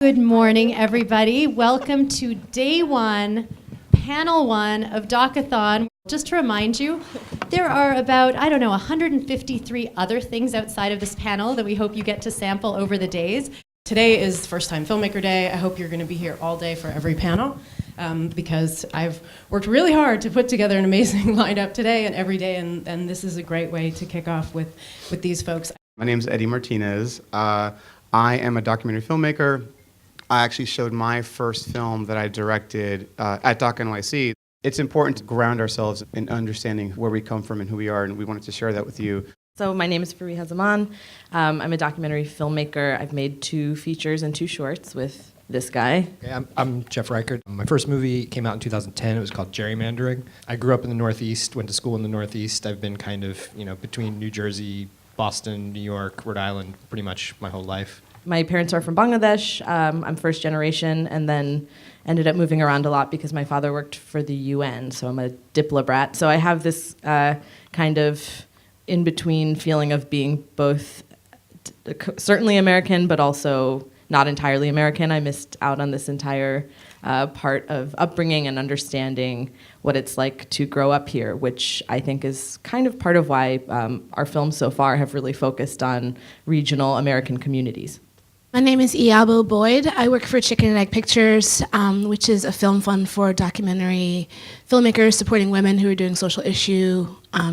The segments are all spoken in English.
Good morning, everybody. Welcome to day one, panel one of Docathon. Just to remind you, there are about, 153 other things outside of this panel that we hope you get to sample over the days. Today is First Time Filmmaker Day. I hope you're going to be here all day for every panel because I've worked really hard to put together an amazing lineup today and every day, and this is a great way to kick off with these folks. My name is Edwin Martinez. I am a documentary filmmaker. I actually showed my first film that I directed at NYC. It's important to ground ourselves in understanding where we come from and who we are, and we wanted to share that with you. So my name is Farihah Zaman. I'm a documentary filmmaker. I've made 2 features and 2 shorts with this guy. Okay, I'm Jeff Reichert. My first movie came out in 2010. It was called Gerrymandering. I grew up in the Northeast, went to school in the Northeast. I've been kind of, between New Jersey, Boston, New York, Rhode Island, pretty much my whole life. My parents are from Bangladesh. I'm first generation, and then ended up moving around a lot because my father worked for the UN, so I'm a diplobrat. So I have this kind of in-between feeling of being both certainly American, but also not entirely American. I missed out on this entire part of upbringing and understanding what it's like to grow up here, which I think is kind of part of why our films so far have really focused on regional American communities. My name is Iyabo Boyd. I work for Chicken and Egg Pictures, which is a film fund for documentary filmmakers supporting women who are doing social issue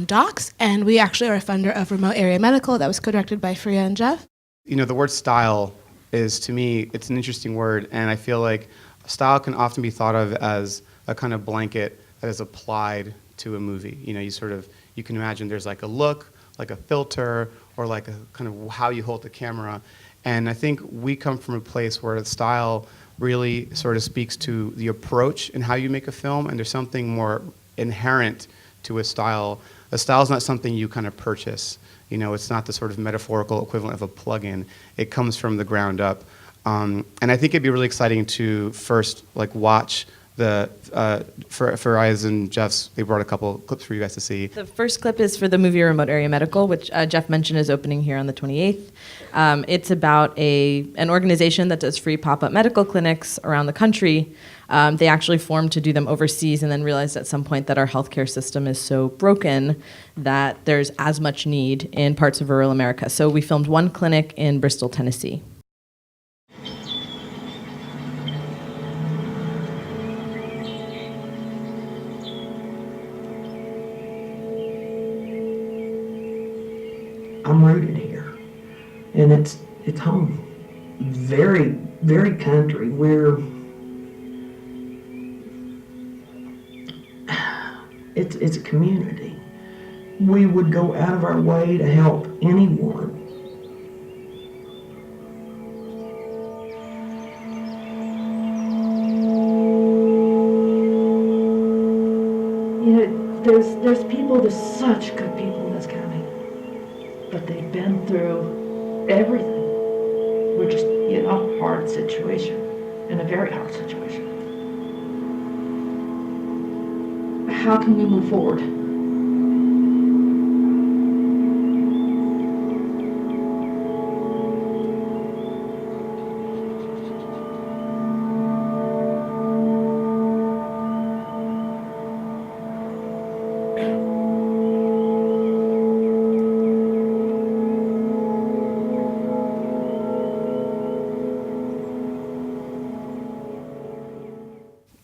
docs. And we actually are a funder of Remote Area Medical that was co-directed by Farihah and Jeff. The word style is, to me, it's an interesting word, and I feel like style can often be thought of as a kind of blanket that is applied to a movie. You can imagine there's like a look, like a filter, or like a kind of how you hold the camera. And I think we come from a place where the style really sort of speaks to the approach and how you make a film, and there's something more inherent to a style. A style is not something you kind of purchase. It's not the sort of metaphorical equivalent of a plug-in. It comes from the ground up. And I think it'd be really exciting to first watch for Farihah's and Jeff's. They brought a couple clips for you guys to see. The first clip is for the movie Remote Area Medical, which Jeff mentioned is opening here on the 28th. It's about an organization that does free pop-up medical clinics around the country. They actually formed to do them overseas and then realized at some point that our healthcare system is so broken that there's as much need in parts of rural America. So we filmed one clinic in Bristol, Tennessee. I'm rooted here, and it's home. Very, very country. It's a community. We would go out of our way to help anyone. There's people, there's such good people in this county. But they've been through everything. We're just in a hard situation, in a very hard situation. How can we move forward?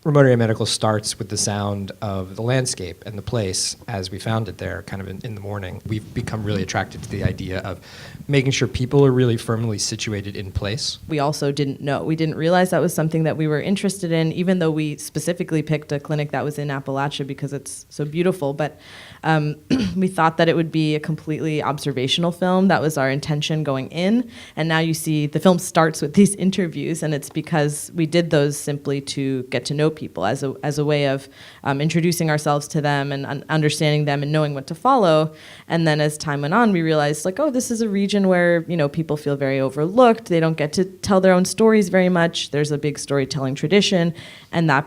Remote Area Medical starts with the sound of the landscape and the place as we found it there, kind of in the morning. We've become really attracted to the idea of making sure people are really firmly situated in place. We also didn't know. We didn't realize that was something that we were interested in, even though we specifically picked a clinic that was in Appalachia because it's so beautiful. But we thought that it would be a completely observational film. That was our intention going in. And now you see the film starts with these interviews, and it's because we did those simply to get to know people as a way of introducing ourselves to them and understanding them and knowing what to follow. And then as time went on, we realized, this is a region where, people feel very overlooked. They don't get to tell their own stories very much. There's a big storytelling tradition, and that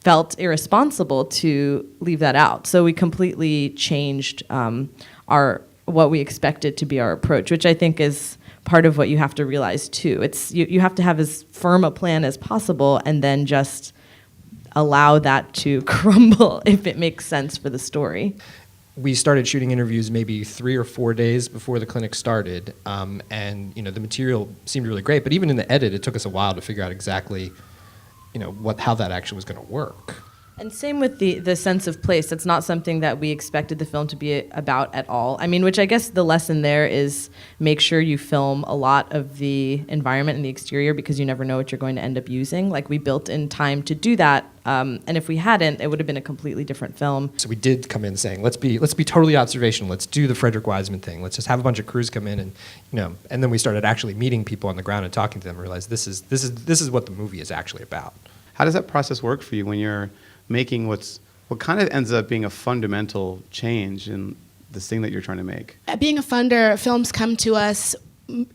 felt irresponsible to leave that out. So we completely changed what we expected to be our approach, which I think is part of what you have to realize too. It's you have to have as firm a plan as possible and then just allow that to crumble if it makes sense for the story. We started shooting interviews maybe 3 or 4 days before the clinic started, and the material seemed really great. But even in the edit, it took us a while to figure out exactly, how that actually was going to work. And same with the sense of place. That's not something that we expected the film to be about at all. I mean, which I guess the lesson there is make sure you film a lot of the environment and the exterior because you never know what you're going to end up using. Like, we built in time to do that, and if we hadn't, it would have been a completely different film. So we did come in saying, let's be totally observational. Let's do the Frederick Wiseman thing. Let's just have a bunch of crews come in and and then we started actually meeting people on the ground and talking to them and realized this is what the movie is actually about. How does that process work for you when you're making what kind of ends up being a fundamental change in this thing that you're trying to make? Being a funder, films come to us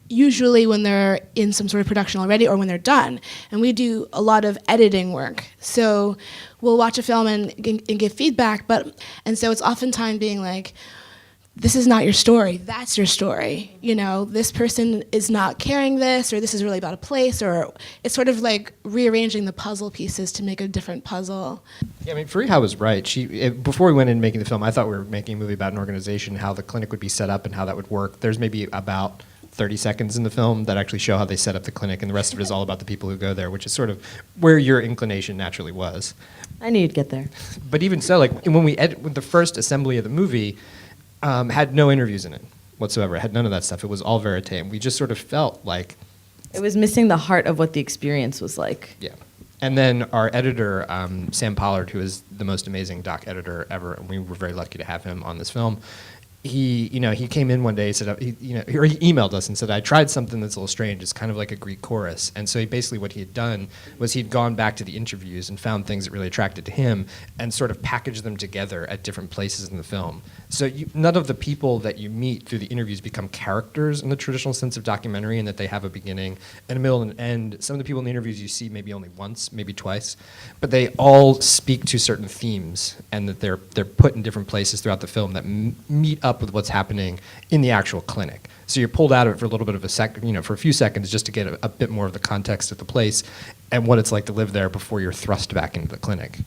usually when they're in some sort of production already or when they're done. And we do a lot of editing work. So we'll watch a film and give feedback, and so it's oftentimes being like, this is not your story, that's your story. This person is not carrying this, or this is really about a place, or it's sort of like rearranging the puzzle pieces to make a different puzzle. Yeah, I mean, Farihah was right. Before we went in making the film, I thought we were making a movie about an organization, how the clinic would be set up and how that would work. There's maybe about 30 seconds in the film that actually show how they set up the clinic, and the rest of it is all about the people who go there, which is sort of where your inclination naturally was. I knew you'd get there. But even so, like when the first assembly of the movie, had no interviews in it whatsoever. It had none of that stuff. It was all verite. And we just sort of felt like it was missing the heart of what the experience was like. Yeah. And then our editor, Sam Pollard, who is the most amazing doc editor ever, and we were very lucky to have him on this film. He came in one day. He said, he emailed us and said, I tried something that's a little strange. It's kind of like a Greek chorus. And so what he had done was he'd gone back to the interviews and found things that really attracted to him and sort of packaged them together at different places in the film. So none of the people that you meet through the interviews become characters in the traditional sense of documentary, in that they have a beginning and a middle and an end. Some of the people in the interviews you see maybe only once, maybe twice, but they all speak to certain themes, and that they're put in different places throughout the film that meet up with what's happening in the actual clinic. So you're pulled out of it for a little bit of for a few seconds, just to get a bit more of the context of the place and what it's like to live there before you're thrust back into the clinic.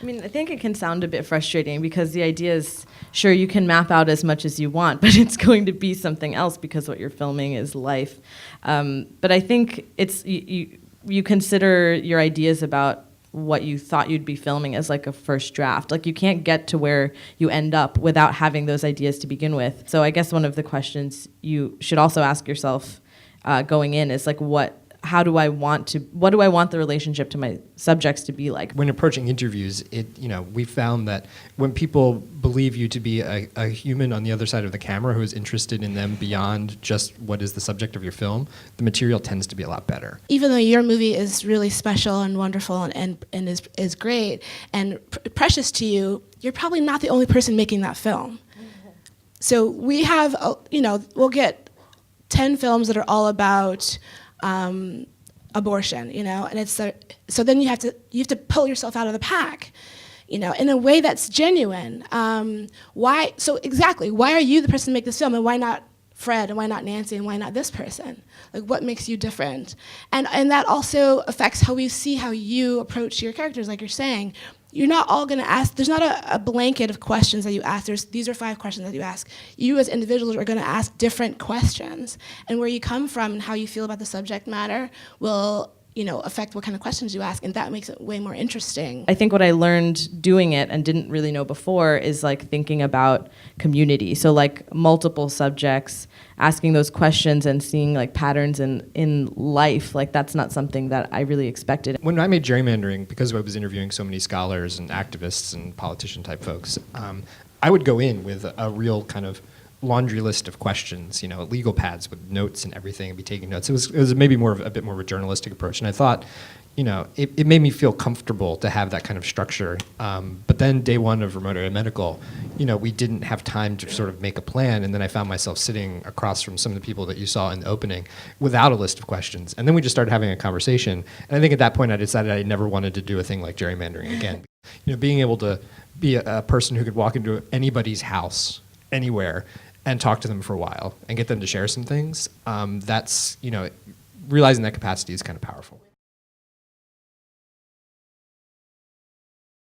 I mean, I think it can sound a bit frustrating because the idea is, sure, you can map out as much as you want, but it's going to be something else because what you're filming is life. But I think it's you consider your ideas about what you thought you'd be filming as like a first draft. Like, you can't get to where you end up without having those ideas to begin with. So I guess one of the questions you should also ask yourself going in is like, what do I want the relationship to my subjects to be like? When approaching interviews, we found that when people believe you to be a human on the other side of the camera who is interested in them beyond just what is the subject of your film, the material tends to be a lot better. Even though your movie is really special and wonderful and is great and precious to you, you're probably not the only person making that film. So we have, we'll get 10 films that are all about abortion, and it's so then you have to pull yourself out of the pack, in a way that's genuine. Why are you the person to make this film, and why not Fred, and why not Nancy, and why not this person? Like, what makes you different? And that also affects how you approach your characters, like you're saying. You're not all going to ask, there's not a blanket of questions that you ask. These are 5 questions that you ask. You as individuals are going to ask different questions. And where you come from and how you feel about the subject matter will affect what kind of questions you ask, and that makes it way more interesting. I think what I learned doing it and didn't really know before is like thinking about community. So like multiple subjects, asking those questions and seeing like patterns in life, like that's not something that I really expected. When I made Gerrymandering, because I was interviewing so many scholars and activists and politician type folks, I would go in with a real kind of laundry list of questions, legal pads with notes and everything, and be taking notes. It was maybe a bit more of a journalistic approach, and I thought, it made me feel comfortable to have that kind of structure. But then day one of Remote Area Medical, we didn't have time to sort of make a plan, and then I found myself sitting across from some of the people that you saw in the opening without a list of questions, and then we just started having a conversation. And I think at that point I decided I never wanted to do a thing like gerrymandering again. Being able to be a person who could walk into anybody's house, anywhere, and talk to them for a while and get them to share some things, that's, realizing that capacity is kind of powerful.